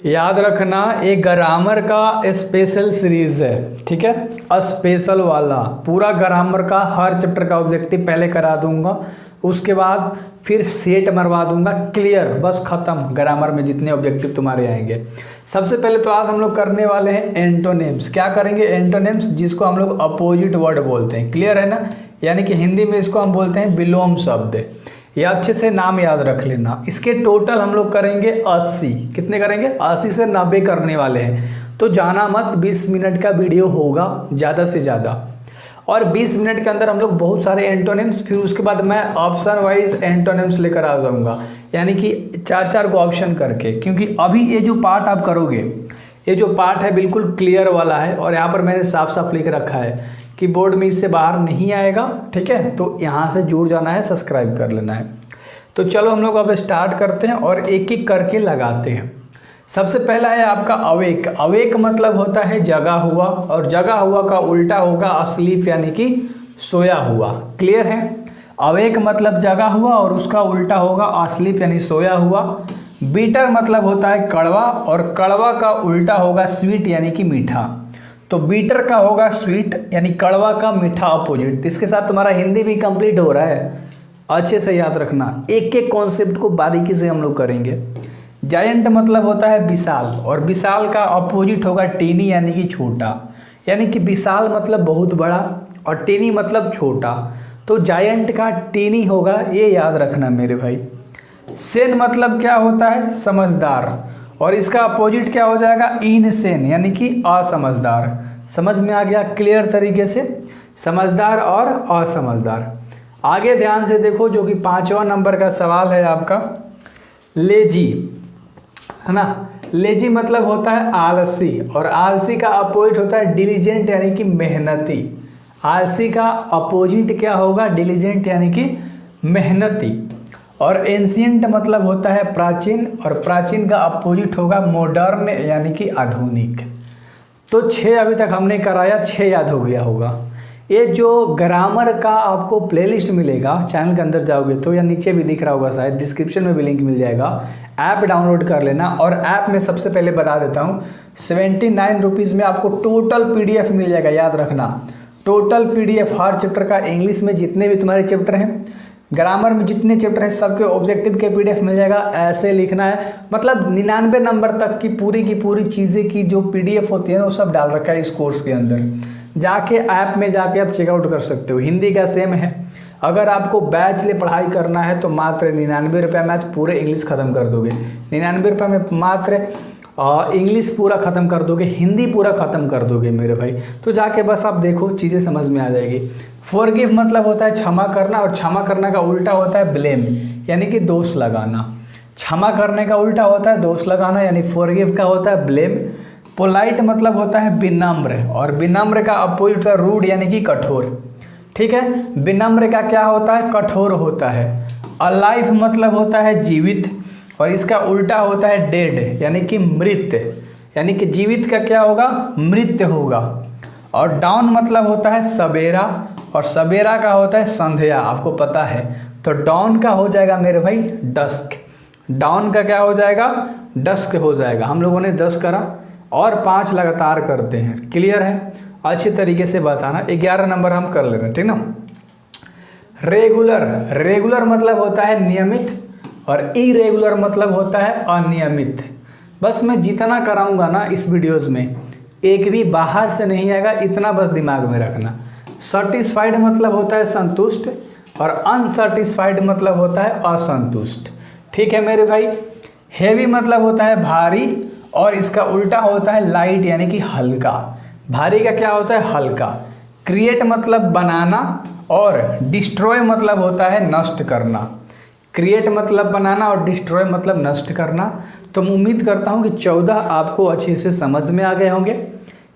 याद रखना, एक ग्रामर का स्पेशल सीरीज है, ठीक है। स्पेशल वाला पूरा ग्रामर का हर चैप्टर का ऑब्जेक्टिव पहले करा दूंगा, उसके बाद फिर सेट मरवा दूंगा, क्लियर, बस खत्म। ग्रामर में जितने ऑब्जेक्टिव तुम्हारे आएंगे, सबसे पहले तो आज हम लोग करने वाले हैं एंटोनिम्स। क्या करेंगे? एंटोनिम्स, जिसको हम लोग अपोजिट वर्ड बोलते हैं, क्लियर है ना। यानी कि हिंदी में इसको हम बोलते हैं विलोम शब्द। ये अच्छे से नाम याद रख लेना। इसके टोटल हम लोग करेंगे 80। कितने करेंगे? 80 से 90 करने वाले हैं। तो जाना मत, 20 मिनट का वीडियो होगा ज़्यादा से ज़्यादा, और 20 मिनट के अंदर हम लोग बहुत सारे एंटोनिम्स, फिर उसके बाद मैं ऑप्शन वाइज एंटोनिम्स लेकर आ जाऊँगा, यानी कि 4-4 को ऑप्शन करके। क्योंकि अभी ये जो पार्ट आप करोगे, ये जो पार्ट है बिल्कुल क्लियर वाला है, और यहाँ पर मैंने साफ साफ लिख रखा है कि बोर्ड में इससे बाहर नहीं आएगा, ठीक है। तो यहाँ से जुड़ जाना है, सब्सक्राइब कर लेना है। तो चलो हम लोग अब स्टार्ट करते हैं और एक एक करके लगाते हैं। सबसे पहला है आपका अवेक। अवेक मतलब होता है जगा हुआ, और जगा हुआ का उल्टा होगा अस्लीप, यानी कि सोया हुआ। क्लियर है? अवेक मतलब जगा हुआ और उसका उल्टा होगा अस्लीप यानी सोया हुआ। बीटर मतलब होता है कड़वा, और कड़वा का उल्टा होगा स्वीट यानी कि मीठा। तो बीटर का होगा स्वीट यानी कड़वा का मीठा अपोजिट। इसके साथ तुम्हारा हिंदी भी कंप्लीट हो रहा है, अच्छे से याद रखना। एक एक कॉन्सेप्ट को बारीकी से हम लोग करेंगे। जायंट मतलब होता है विशाल, और विशाल का अपोजिट होगा टीनी यानी कि छोटा। यानी कि विशाल मतलब बहुत बड़ा और टीनी मतलब छोटा, तो जायंट का टीनी होगा, ये याद रखना मेरे भाई। सेन मतलब क्या होता है? समझदार, और इसका अपोजिट क्या हो जाएगा? इनसेन यानी कि असमझदार। समझ में आ गया क्लियर तरीके से? समझदार और असमझदार। आगे ध्यान से देखो, जो कि 5वां नंबर का सवाल है आपका, लेजी, है ना। लेजी मतलब होता है आलसी, और आलसी का अपोजिट होता है डिलीजेंट यानी कि मेहनती। आलसी का अपोजिट क्या होगा? डिलीजेंट यानी कि मेहनती। और एंशिएंट मतलब होता है प्राचीन, और प्राचीन का अपोजिट होगा मॉडर्न यानी कि आधुनिक। तो 6 अभी तक हमने कराया, 6 याद हो गया होगा। ये जो ग्रामर का आपको प्लेलिस्ट मिलेगा, चैनल के अंदर जाओगे तो, या नीचे भी दिख रहा होगा शायद, डिस्क्रिप्शन में भी लिंक मिल जाएगा। ऐप डाउनलोड कर लेना, और ऐप में सबसे पहले बता देता हूँ 79 रुपीज़ में आपको टोटल PDF मिल जाएगा। याद रखना, टोटल PDF हर चैप्टर का, इंग्लिश में जितने भी तुम्हारे चैप्टर हैं, ग्रामर में जितने चैप्टर हैं, सबके ऑब्जेक्टिव के PDF मिल जाएगा। ऐसे लिखना है, मतलब 99 नंबर तक की पूरी चीज़ें की जो PDF होती है ना, वो सब डाल रखा है इस कोर्स के अंदर। जाके ऐप में जाके आप चेकआउट कर सकते हो। हिंदी का सेम है। अगर आपको बैच ले पढ़ाई करना है तो मात्र 99 रुपये में आज पूरे इंग्लिश ख़त्म कर दोगे। 99 रुपये में मात्र इंग्लिश पूरा ख़त्म कर दोगे, हिंदी पूरा ख़त्म कर दोगे मेरे भाई। तो जाके बस आप देखो, चीज़ें समझ में आ जाएगी। फॉरगिव मतलब होता है क्षमा करना, और क्षमा करने का उल्टा होता है ब्लेम यानी कि दोष लगाना। क्षमा करने का उल्टा होता है दोष लगाना, यानी फॉरगिव का होता है ब्लेम। पोलाइट मतलब होता है विनम्र, और विनम्र का अपोजिट होता है रूड यानी कि कठोर। ठीक है, विनम्र का क्या होता है? कठोर होता है। अलाइव मतलब होता है जीवित, और इसका उल्टा होता है डेड यानी कि मृत। यानी कि जीवित का क्या होगा? मृत होगा। और डाउन मतलब होता है सवेरा, और सवेरा का होता है संध्या, आपको पता है। तो डाउन का हो जाएगा मेरे भाई डस्क। डाउन का क्या हो जाएगा? डस्क हो जाएगा। हम लोगों ने 10 करा और 5 लगातार करते हैं। क्लियर है? अच्छी तरीके से बताना। 11 नंबर हम कर ले रहे हैं, ठीक ना। रेगुलर, रेगुलर मतलब होता है नियमित, और इरेगुलर मतलब होता है अनियमित। बस मैं जितना कराऊंगा ना इस वीडियोस में, एक भी बाहर से नहीं आएगा, इतना बस दिमाग में रखना। सेटिस्फाइड मतलब होता है संतुष्ट, और अनसेटिस्फाइड मतलब होता है असंतुष्ट। ठीक है मेरे भाई। हेवी मतलब होता है भारी, और इसका उल्टा होता है लाइट यानी कि हल्का। भारी का क्या होता है? हल्का। क्रिएट मतलब बनाना, और डिस्ट्रॉय मतलब होता है नष्ट करना। क्रिएट मतलब बनाना और डिस्ट्रॉय मतलब नष्ट करना। तो मैं उम्मीद करता हूँ कि 14 आपको अच्छे से समझ में आ गए होंगे,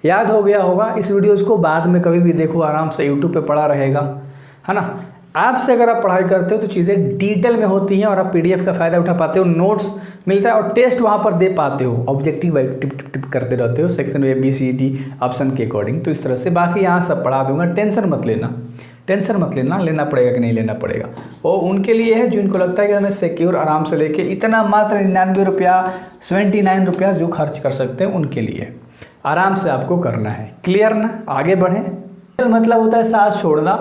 याद हो गया होगा। इस वीडियोज़ को बाद में कभी भी देखो, आराम से यूट्यूब पे पड़ा रहेगा, है ना। ऐप से अगर आप पढ़ाई करते हो तो चीज़ें डिटेल में होती हैं, और आप PDF का फ़ायदा उठा पाते हो, नोट्स मिलता है, और टेस्ट वहाँ पर दे पाते हो। Objective wise tip tip tip करते रहते हो, सेक्शन ABCD ऑप्शन के अकॉर्डिंग। तो इस तरह से बाकी यहाँ सब पढ़ा दूंगा, टेंशन मत लेना। टेंशन मत लेना, लेना पड़ेगा कि नहीं लेना पड़ेगा, वो उनके लिए है जिनको लगता है कि हमें सिक्योर आराम से लेके इतना मात्र 99 रुपया 79 रुपया जो खर्च कर सकते हैं उनके लिए आराम से आपको करना है। क्लियर ना? आगे बढ़ें। मतलब होता है सांस छोड़ना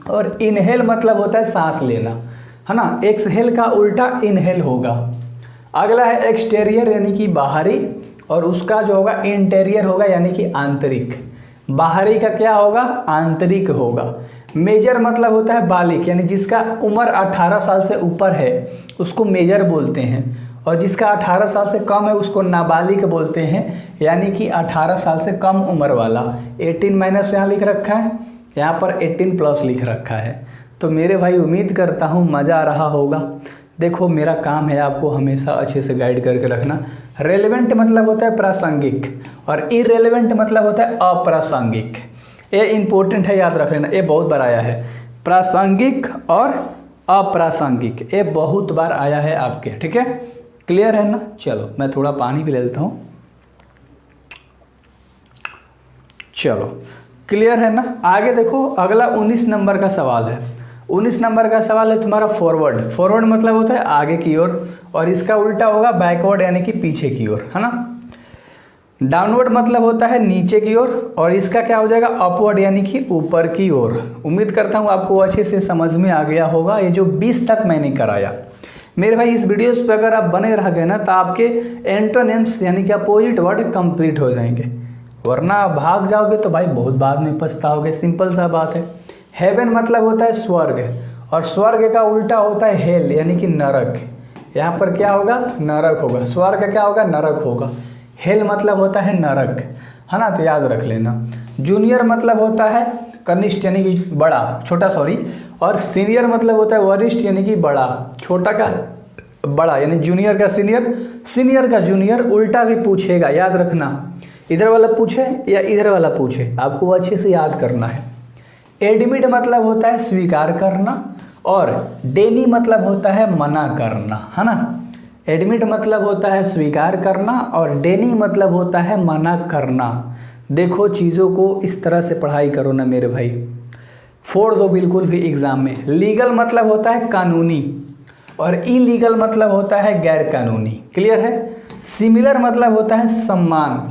और इनहेल मतलब होता है सांस लेना, है ना। एक्सहेल का उल्टा इनहेल होगा। अगला है एक्सटेरियर यानी कि बाहरी, और उसका जो होगा इंटीरियर होगा यानी कि आंतरिक। बाहरी का क्या होगा? आंतरिक होगा। मेजर मतलब होता है बालिग, यानी जिसका उम्र 18 साल से ऊपर है उसको मेजर बोलते हैं, और जिसका 18 साल से कम है उसको नाबालिग बोलते हैं, यानी कि 18 साल से कम उम्र वाला। 18 माइनस यहाँ लिख रखा है, यहाँ पर 18 प्लस लिख रखा है। तो मेरे भाई उम्मीद करता हूँ मज़ा आ रहा होगा। देखो मेरा काम है आपको हमेशा अच्छे से गाइड करके रखना। रेलेवेंट मतलब होता है प्रासंगिक, और इरेलेवेंट मतलब होता है अप्रासंगिक। ये इंपॉर्टेंट है, याद रख लेना, ये बहुत बार आया है। प्रासंगिक और अप्रासंगिक ये बहुत बार आया है आपके, ठीक है। क्लियर है ना? चलो मैं थोड़ा पानी भी ले लेता हूँ। चलो क्लियर है ना? आगे देखो, अगला 19 नंबर का सवाल है। 19 नंबर का सवाल है तुम्हारा फॉरवर्ड। फॉरवर्ड मतलब होता है आगे की ओर, और इसका उल्टा होगा बैकवर्ड यानी कि पीछे की ओर, है ना। डाउनवर्ड मतलब होता है नीचे की ओर, और इसका क्या हो जाएगा? अपवर्ड यानी कि ऊपर की ओर। उम्मीद करता हूँ आपको अच्छे से समझ में आ गया होगा। ये जो 20 तक मैंने कराया मेरे भाई, इस वीडियोस पे अगर आप बने रह गए ना तो आपके एंटोनिम्स यानी कि अपोजिट वर्ड कंप्लीट हो जाएंगे, वरना भाग जाओगे तो भाई बहुत बाद में पछताओगे। सिंपल सा बात है। हेवन मतलब होता है स्वर्ग, और स्वर्ग का उल्टा होता है हेल यानी कि नरक। यहाँ पर क्या होगा? नरक होगा। स्वर्ग का क्या होगा? नरक होगा। हेल मतलब होता है नरक, है ना, तो याद रख लेना। जूनियर मतलब होता है कनिष्ठ यानी कि बड़ा, छोटा सॉरी, और सीनियर मतलब होता है वरिष्ठ यानी कि बड़ा। छोटा का बड़ा यानी जूनियर का सीनियर, सीनियर का जूनियर। उल्टा भी पूछेगा, याद रखना, इधर वाला पूछे या इधर वाला पूछे, आपको अच्छे से याद करना है। एडमिट मतलब होता है स्वीकार करना, और डेनी मतलब होता है मना करना, है ना। एडमिट मतलब होता है स्वीकार करना, और डेनी मतलब होता है मना करना। देखो चीज़ों को इस तरह से पढ़ाई करो ना मेरे भाई, फोड़ दो बिल्कुल भी एग्ज़ाम में। लीगल मतलब होता है कानूनी, और इलीगल मतलब होता है गैर कानूनी। क्लियर है? सिमिलर मतलब होता है सम्मान,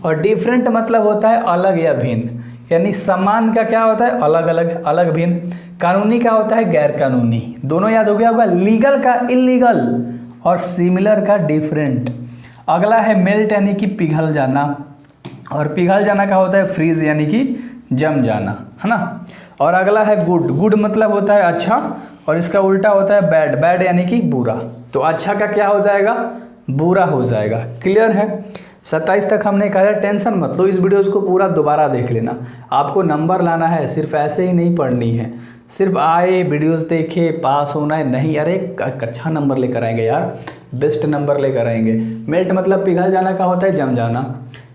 और डिफरेंट मतलब होता है अलग या भिन्न। यानी सम्मान का क्या होता है? अलग अलग, अलग भिन्न। कानूनी का होता है गैर कानूनी। दोनों याद हो गया होगा, लीगल का इलीगल और सिमिलर का डिफरेंट। अगला है मेल्ट यानी कि पिघल जाना, और पिघल जाना का होता है फ्रीज यानी कि जम जाना, है ना। और अगला है गुड। गुड मतलब होता है अच्छा, और इसका उल्टा होता है बैड। बैड यानी कि बुरा। तो अच्छा का क्या हो जाएगा? बुरा हो जाएगा। क्लियर है? 27 तक हमने कहा, टेंशन मत लो, इस वीडियोस को पूरा दोबारा देख लेना। आपको नंबर लाना है, सिर्फ ऐसे ही नहीं पढ़नी है, सिर्फ आए वीडियोस देखे पास होना है नहीं। अरे अच्छा नंबर लेकर आएंगे यार, बेस्ट नंबर लेकर आएंगे। मेल्ट मतलब पिघल जाना का होता है जम जाना।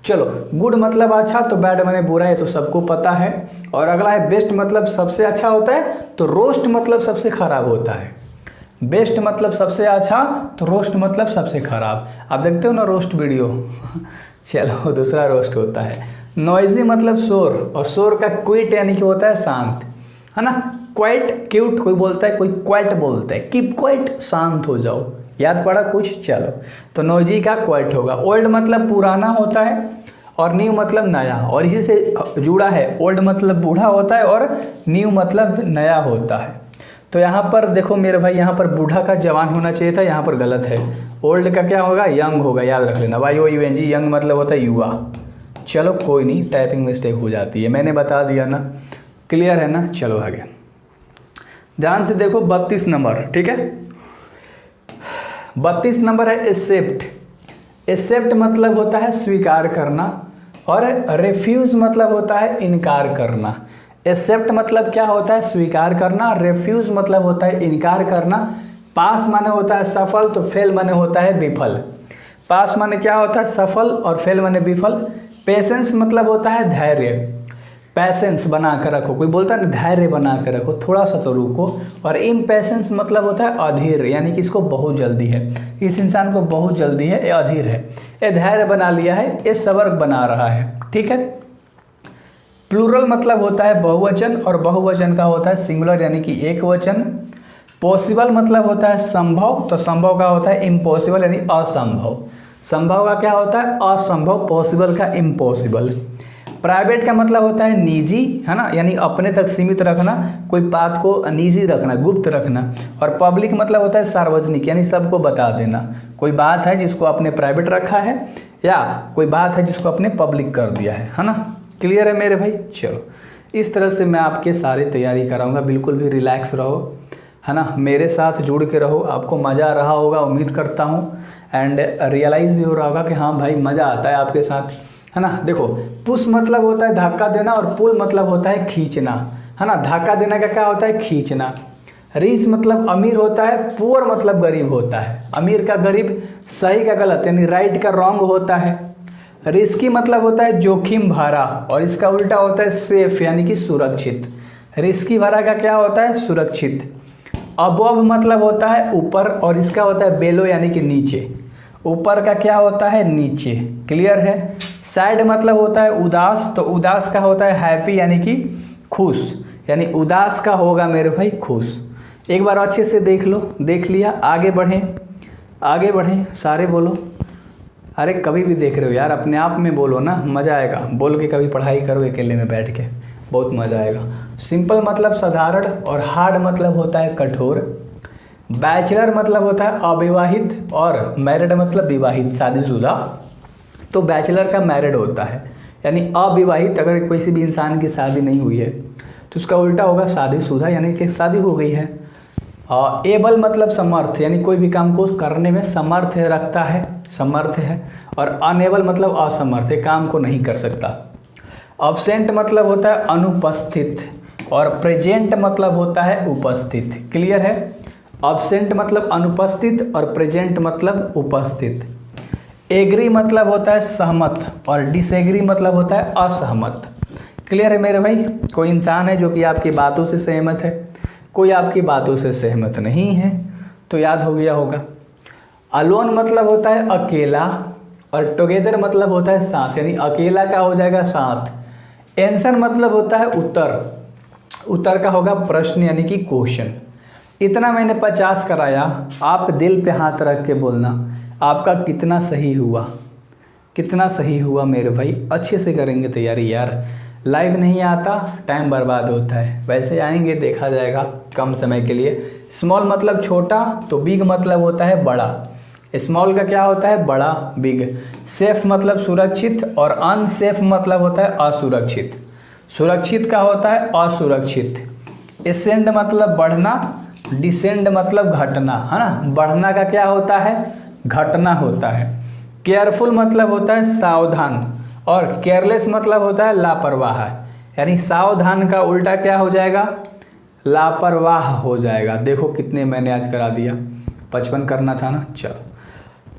चलो, गुड मतलब अच्छा, तो बैड माने बुरा है, तो सबको पता है। और अगला है बेस्ट मतलब सबसे अच्छा होता है, तो रोस्ट मतलब सबसे खराब होता है। बेस्ट मतलब सबसे अच्छा, तो रोस्ट मतलब सबसे खराब। आप देखते हो ना रोस्ट वीडियो चलो दूसरा रोस्ट होता है। नॉइजी मतलब शोर, और शोर का क्विट यानी कि होता है शांत, है ना। क्वाइट क्यूट कोई बोलता है, कोई क्वाइट बोलता है, कीप क्वाइट शांत हो जाओ। याद पड़ा कुछ? चलो, तो नॉइजी का क्वाइट होगा। ओल्ड मतलब पुराना होता है, और न्यू मतलब नया, और इसी से जुड़ा है। ओल्ड मतलब बूढ़ा होता है, और न्यू मतलब नया होता है। तो यहाँ पर देखो मेरे भाई, यहाँ पर बूढ़ा का जवान होना चाहिए था, यहाँ पर गलत है। ओल्ड का क्या होगा? यंग होगा, याद रख लेना। YOUNG, यंग मतलब होता है युवा। चलो कोई नहीं, टाइपिंग मिस्टेक हो जाती है, मैंने बता दिया ना। क्लियर है ना? चलो आगे ध्यान से देखो, 32 नंबर, ठीक है। 32 नंबर है एक्सेप्ट। एक्सेप्ट मतलब होता है स्वीकार करना, और रिफ्यूज मतलब होता है इनकार करना। एक्सेप्ट मतलब क्या होता है? स्वीकार करना। रिफ्यूज मतलब होता है इनकार करना। पास माने होता है सफल, तो फेल माने होता है विफल। पास माने क्या होता है? सफल, और फेल माने विफल। पेशेंस मतलब होता है धैर्य। पैसेंस बना कर रखो, कोई बोलता है ना धैर्य बना कर रखो, थोड़ा सा तो रुको। और इम्पेशेंस मतलब होता है अधीर, यानी कि इसको बहुत जल्दी है, इस इंसान को बहुत जल्दी है, ये अधीर है, ये धैर्य बना लिया है, ये सब्र बना रहा है, ठीक है। प्लूरल मतलब होता है बहुवचन, और बहुवचन का होता है सिंगुलर यानी कि एक वचन। पॉसिबल मतलब होता है संभव, तो संभव का होता है इम्पॉसिबल यानी असंभव। संभव का क्या होता है असंभव, पॉसिबल का इम्पॉसिबल। प्राइवेट का मतलब होता है निजी, है ना, यानी अपने तक सीमित रखना, कोई बात को निजी रखना, गुप्त रखना। और पब्लिक मतलब होता है सार्वजनिक, यानी सबको बता देना। कोई बात है जिसको आपने प्राइवेट रखा है, या कोई बात है जिसको आपने पब्लिक कर दिया है ना। क्लियर है मेरे भाई? चलो, इस तरह से मैं आपके सारी तैयारी कराऊंगा, बिल्कुल भी रिलैक्स रहो, है ना, मेरे साथ जुड़ के रहो। आपको मज़ा आ रहा होगा उम्मीद करता हूँ, एंड रियलाइज़ भी हो रहा होगा कि हाँ भाई मज़ा आता है आपके साथ, है ना। देखो, पुश मतलब होता है धक्का देना, और पुल मतलब होता है खींचना, है ना। धक्का देने का क्या होता है खींचना। रिच मतलब अमीर होता है, पुअर मतलब गरीब होता है। अमीर का गरीब, सही का गलत यानी राइट का रॉन्ग होता है। रिस्की मतलब होता है जोखिम भरा, और इसका उल्टा होता है सेफ यानी कि सुरक्षित। रिस्की भरा का क्या होता है सुरक्षित। अबव मतलब होता है ऊपर, और इसका होता है बेलो यानी कि नीचे। ऊपर का क्या होता है नीचे। क्लियर है? सैड मतलब होता है उदास, तो उदास का होता है हैप्पी यानी कि खुश, यानी उदास का होगा मेरे भाई खुश। एक बार अच्छे से देख लो, देख लिया, आगे बढ़ें, आगे बढ़ें, सारे बोलो। अरे कभी भी देख रहे हो यार, अपने आप में बोलो ना, मज़ा आएगा। बोल के कभी पढ़ाई करो अकेले में बैठ के, बहुत मज़ा आएगा। सिंपल मतलब साधारण, और हार्ड मतलब होता है कठोर। बैचलर मतलब होता है अविवाहित, और मैरिड मतलब विवाहित शादीशुदा। तो बैचलर का मैरिड होता है, यानी अविवाहित अगर किसी भी इंसान की शादी नहीं हुई है तो उसका उल्टा होगा शादीशुदा, यानी कि शादी हो गई है। एबल मतलब समर्थ, यानी कोई भी काम को करने में समर्थ रखता है, समर्थ है। और अनेबल मतलब असमर्थ है, काम को नहीं कर सकता। अब्सेंट मतलब होता है अनुपस्थित, और प्रेजेंट मतलब होता है उपस्थित। क्लियर है? अब्सेंट मतलब अनुपस्थित, और प्रेजेंट मतलब उपस्थित। एग्री मतलब होता है सहमत, और डिसएग्री मतलब होता है असहमत। क्लियर है मेरे भाई? कोई इंसान है जो कि आपकी बातों से सहमत है, कोई आपकी बातों से सहमत नहीं है, तो याद हो गया होगा। अलोन मतलब होता है अकेला, और टुगेदर मतलब होता है साथ, यानी अकेला का हो जाएगा साथ। आंसर मतलब होता है उत्तर, उत्तर का होगा प्रश्न यानी कि क्वेश्चन। इतना मैंने 50 कराया, आप दिल पे हाथ रख के बोलना आपका कितना सही हुआ, कितना सही हुआ मेरे भाई। अच्छे से करेंगे तैयारी यार, लाइव नहीं आता टाइम बर्बाद होता है, वैसे आएंगे देखा जाएगा कम समय के लिए। स्मॉल मतलब छोटा, तो बिग मतलब होता है बड़ा। स्मॉल का क्या होता है बड़ा, बिग। सेफ मतलब सुरक्षित, और अनसेफ मतलब होता है असुरक्षित। सुरक्षित का होता है असुरक्षित। एसेंड मतलब बढ़ना, डिसेंड मतलब घटना, है ना। बढ़ना का क्या होता है घटना होता है। केयरफुल मतलब होता है सावधान, और केयरलेस मतलब होता है लापरवाह, यानी सावधान का उल्टा क्या हो जाएगा लापरवाह हो जाएगा। देखो कितने मैंने आज करा दिया, 55 करना था ना। चलो,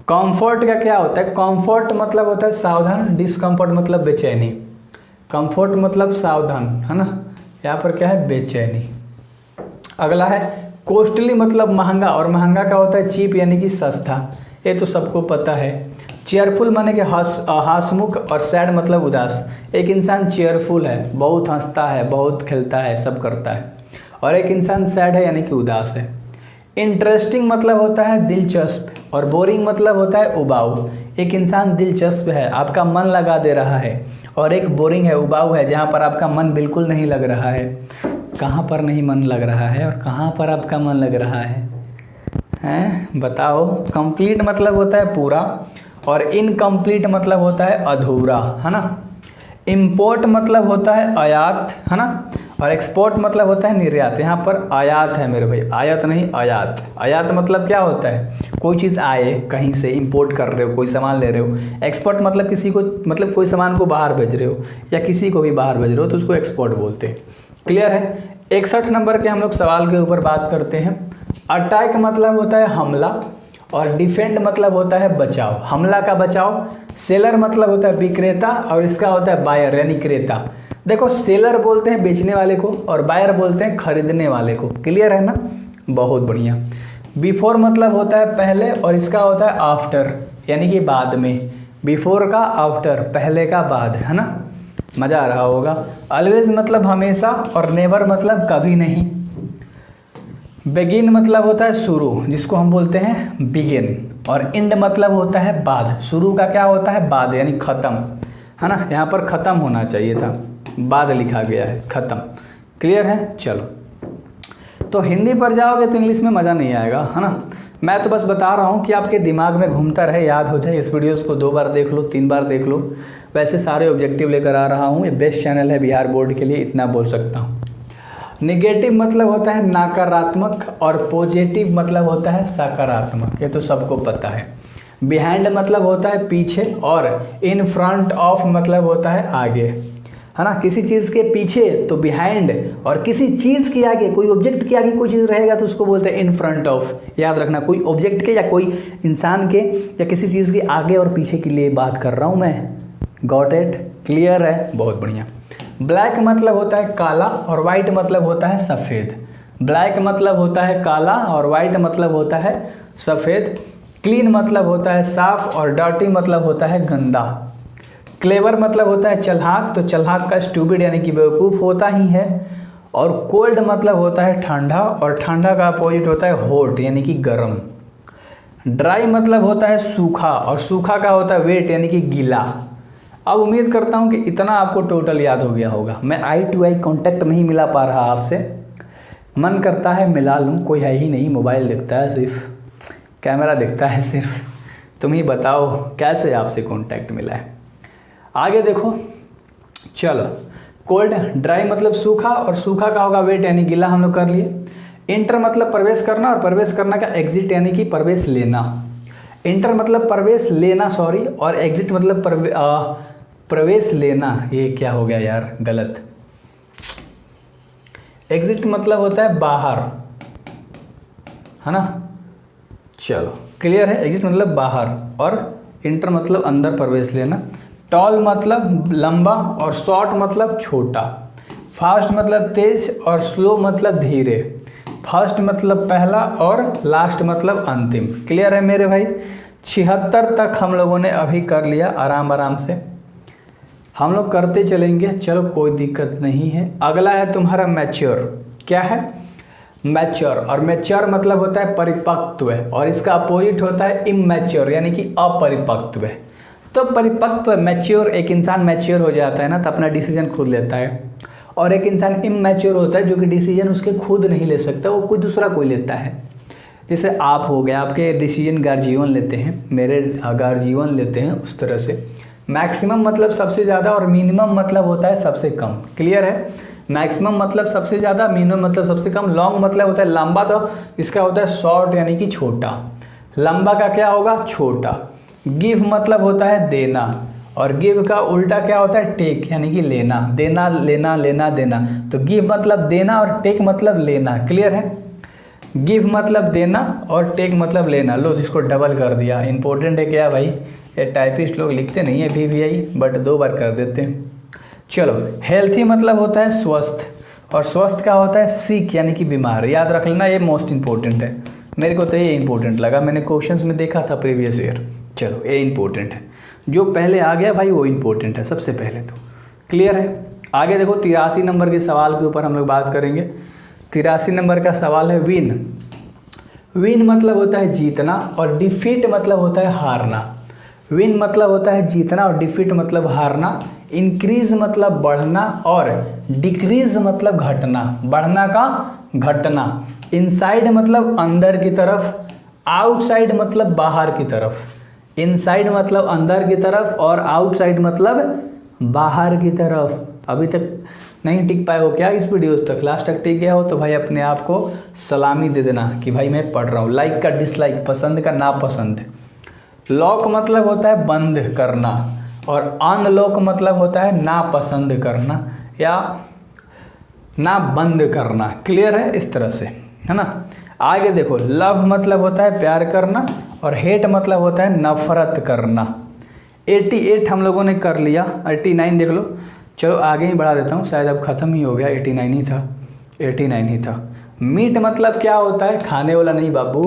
कंफर्ट का क्या होता है, कंफर्ट मतलब होता है सावधान, डिस्कम्फर्ट मतलब बेचैनी। कंफर्ट मतलब सावधान, है ना, यहाँ पर क्या है बेचैनी। अगला है कॉस्टली मतलब महंगा, और महंगा का होता है चीप यानी कि सस्ता, ये तो सबको पता है। चेयरफुल माने कि हंसमुख, और सैड मतलब उदास। एक इंसान चेयरफुल है, बहुत हंसता है, बहुत खेलता है, सब करता है, और एक इंसान सैड है यानी कि उदास है। इंटरेस्टिंग मतलब होता है दिलचस्प, और बोरिंग मतलब होता है उबाऊ। एक इंसान दिलचस्प है, आपका मन लगा दे रहा है, और एक बोरिंग है, उबाऊ है, जहाँ पर आपका मन बिल्कुल नहीं लग रहा है। कहाँ पर नहीं मन लग रहा है, और कहाँ पर आपका मन लग रहा है, हैं बताओ। कंप्लीट मतलब होता है पूरा, और इनकम्प्लीट मतलब होता है अधूरा, है ना। इम्पोर्ट मतलब होता है आयात, है ना, और एक्सपोर्ट मतलब होता है निर्यात। यहाँ पर आयात है मेरे भाई, आयात नहीं आयात। आयात मतलब क्या होता है कोई चीज़ आए कहीं से, इंपोर्ट कर रहे हो, कोई सामान ले रहे हो। एक्सपोर्ट मतलब किसी को, मतलब कोई सामान को बाहर भेज रहे हो, या किसी को भी बाहर भेज रहे हो, तो उसको एक्सपोर्ट बोलते हैं। क्लियर है? 61 नंबर के हम लोग सवाल के ऊपर बात करते हैं। अटैक मतलब होता है हमला, और डिफेंड मतलब होता है बचाव, हमला का बचाव। सेलर मतलब होता है विक्रेता, और इसका होता है बायर यानी क्रेता। देखो, सेलर बोलते हैं बेचने वाले को, और बायर बोलते हैं खरीदने वाले को। क्लियर है ना, बहुत बढ़िया। बिफोर मतलब होता है पहले, और इसका होता है आफ्टर यानी कि बाद में। बिफोर का आफ्टर, पहले का बाद, है ना। मज़ा आ रहा होगा। ऑलवेज मतलब हमेशा, और नेवर मतलब कभी नहीं। बिगिन मतलब होता है शुरू, जिसको हम बोलते हैं बिगिन, और एंड मतलब होता है बाद। शुरू का क्या होता है? बाद, यानी ख़त्म, है ना। यहाँ पर ख़त्म होना चाहिए था, बाद लिखा गया है, ख़त्म। क्लियर है? चलो, तो हिंदी पर जाओगे तो इंग्लिश में मज़ा नहीं आएगा, है ना। मैं तो बस बता रहा हूँ कि आपके दिमाग में घूमता रहे, याद हो जाए। इस वीडियोस को 2 बार देख लो, 3 बार देख लो। वैसे सारे ऑब्जेक्टिव लेकर आ रहा हूँ, ये बेस्ट चैनल है बिहार बोर्ड के लिए, इतना बोल सकता हूँ। निगेटिव मतलब होता है नकारात्मक, और पॉजिटिव मतलब होता है सकारात्मक, ये तो सबको पता है। बिहाइंड मतलब होता है पीछे, और इन फ्रंट ऑफ मतलब होता है आगे, है ना। किसी चीज़ के पीछे तो बिहाइंड, और किसी चीज़ के आगे, कोई ऑब्जेक्ट के आगे कोई चीज़ रहेगा तो उसको बोलते हैं इन फ्रंट ऑफ। याद रखना, कोई ऑब्जेक्ट के या कोई इंसान के या किसी चीज़ के आगे और पीछे के लिए बात कर रहा हूँ मैं। Got it? क्लियर है? बहुत बढ़िया। ब्लैक मतलब होता है काला, और वाइट मतलब होता है सफ़ेद। ब्लैक मतलब होता है काला, और वाइट मतलब होता है सफ़ेद। क्लीन मतलब होता है साफ, और डर्टी मतलब होता है गंदा। क्लेवर मतलब होता है चालाक, तो चालाक का स्टूपिड यानी कि बेवकूफ़ होता ही है। और कोल्ड मतलब होता है ठंडा, और ठंडा का अपोजिट होता है हॉट यानी कि गर्म। ड्राई मतलब होता है सूखा, और सूखा का होता है वेट यानी कि गीला। अब उम्मीद करता हूँ कि इतना आपको टोटल याद हो गया होगा। मैं आई टू आई कांटेक्ट नहीं मिला पा रहा आपसे, मन करता है मिला लूँ, कोई है ही नहीं, मोबाइल दिखता है सिर्फ, कैमरा दिखता है सिर्फ। तुम ही बताओ कैसे आपसे कांटेक्ट मिला है। आगे देखो, चलो। कोल्ड, ड्राई मतलब सूखा, और सूखा का होगा वेट यानी गीला, हम लोग कर लिए। इंटर मतलब प्रवेश करना, और प्रवेश करना का एग्जिट यानी कि प्रवेश लेना। इंटर मतलब प्रवेश लेना, सॉरी, और एग्जिट मतलब प्रवेश लेना। ये क्या हो गया यार, गलत। एग्जिट मतलब होता है बाहर, है ना। चलो, क्लियर है? एग्जिट मतलब बाहर, और इंटर मतलब अंदर प्रवेश लेना। टॉल मतलब लंबा, और शॉर्ट मतलब छोटा। फास्ट मतलब तेज, और स्लो मतलब धीरे। फर्स्ट मतलब पहला, और लास्ट मतलब अंतिम। क्लियर है मेरे भाई? 76 तक हम लोगों ने अभी कर लिया, आराम आराम से हम लोग करते चलेंगे। चलो, कोई दिक्कत नहीं है। अगला है तुम्हारा मैच्योर। क्या है? मैच्योर, और मैच्योर मतलब होता है परिपक्व, और इसका अपोजिट होता है इमैच्योर यानी कि अपरिपक्व। तो परिपक्व, मैच्योर, एक इंसान मैच्योर हो जाता है ना तो अपना डिसीजन खुद लेता है, और एक इंसान इमैच्योर होता है जो कि डिसीजन उसके खुद नहीं ले सकता, वो कोई दूसरा कोई लेता है। जैसे आप हो गए, आपके डिसीजन गार्जियन लेते हैं, मेरे गार्जियन लेते हैं, उस तरह से। मैक्सिमम मतलब सबसे ज़्यादा, और मिनिमम मतलब होता है सबसे कम। क्लियर है? मैक्सिमम मतलब सबसे ज़्यादा, मिनिमम मतलब सबसे कम। लॉन्ग मतलब होता है लंबा, तो इसका होता है शॉर्ट यानी कि छोटा। लंबा का क्या होगा? छोटा। गिव मतलब होता है देना, और गिव का उल्टा क्या होता है? टेक यानी कि लेना। देना, लेना, लेना, देना। तो गिव मतलब देना, और टेक मतलब लेना। क्लियर है? गिव मतलब देना, और टेक मतलब लेना। लो, जिसको डबल कर दिया। इंपॉर्टेंट है क्या भाई? ये टाइपिस्ट लोग लिखते नहीं है VVI, बट 2 बार कर देते हैं। चलो, हेल्थी मतलब होता है स्वस्थ, और स्वस्थ का होता है सिक यानी कि बीमार। याद रख लेना, ये मोस्ट इंपॉर्टेंट है। मेरे को तो ये इंपॉर्टेंट लगा, मैंने क्वेश्चंस में देखा था प्रीवियस ईयर। चलो, ये इंपॉर्टेंट है, जो पहले आ गया भाई वो इंपॉर्टेंट है सबसे पहले तो। क्लियर है? आगे देखो, 83 नंबर के सवाल के ऊपर हम लोग बात करेंगे। 83 नंबर का सवाल है विन। विन मतलब होता है जीतना, और डिफीट मतलब होता है हारना। विन मतलब होता है जीतना, और डिफीट मतलब हारना। इंक्रीज मतलब बढ़ना, और डिक्रीज मतलब घटना। बढ़ना का घटना। इनसाइड मतलब अंदर की तरफ, आउटसाइड मतलब बाहर की तरफ। इनसाइड मतलब अंदर की तरफ, और आउटसाइड मतलब बाहर की तरफ। अभी तक नहीं टिक पाए हो क्या इस वीडियोस तक? लास्ट तक टिक गया हो तो भाई अपने आप को सलामी दे देना कि भाई मैं पढ़ रहा हूँ। लाइक का डिसलाइक, पसंद का नापसंद। लॉक मतलब होता है बंद करना, और अनलॉक मतलब होता है नापसंद करना या ना बंद करना। क्लियर है? इस तरह से, है ना। आगे देखो, लव मतलब होता है प्यार करना, और हेट मतलब होता है नफरत करना। 88 हम लोगों ने कर लिया, 89 देख लो। चलो आगे ही बढ़ा देता हूँ, शायद अब ख़त्म ही हो गया। 89 ही था, 89 ही था। मीट मतलब क्या होता है? खाने वाला नहीं बाबू,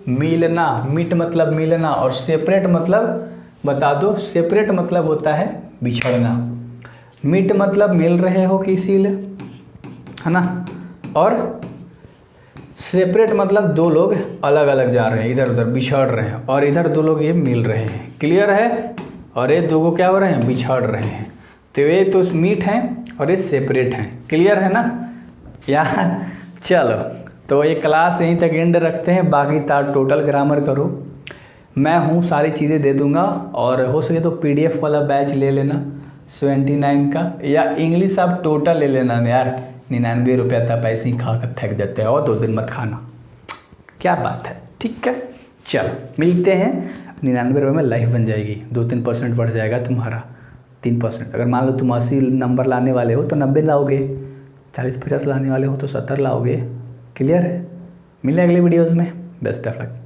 मिलना। मीट मतलब मिलना, और सेपरेट मतलब बता दो। सेपरेट मतलब होता है बिछड़ना। मीट मतलब मिल रहे हो किसी ले, है ना। और सेपरेट मतलब दो लोग अलग अलग जा रहे हैं, इधर उधर बिछड़ रहे हैं, और इधर दो लोग ये मिल रहे हैं। क्लियर है। और ये दो को क्या हो रहे हैं, बिछड़ रहे हैं। तो ये तो मीट हैं और ये सेपरेट हैं। क्लियर है ना यार। चलो तो ये क्लास यहीं तक एंड रखते हैं, बाकी टोटल ग्रामर करो। मैं हूँ सारी चीज़ें दे दूँगा, और हो सके तो PDF वाला बैच ले लेना 79 का, या इंग्लिश आप टोटल ले लेना यार। 99 रुपया था, पैसे ही खा कर फेंक देते हैं, और 2 दिन मत खाना, क्या बात है। ठीक है, चलो मिलते हैं। 99 रुपये में लाइफ बन जाएगी, 2-3% बढ़ जाएगा तुम्हारा, 3%। अगर मान लो तुम 80 नंबर लाने वाले हो तो 90 लाओगे, 40-50 लाने वाले हो तो 70 लाओगे। क्लियर है। मिलें अगले वीडियोज़ में। Best of luck.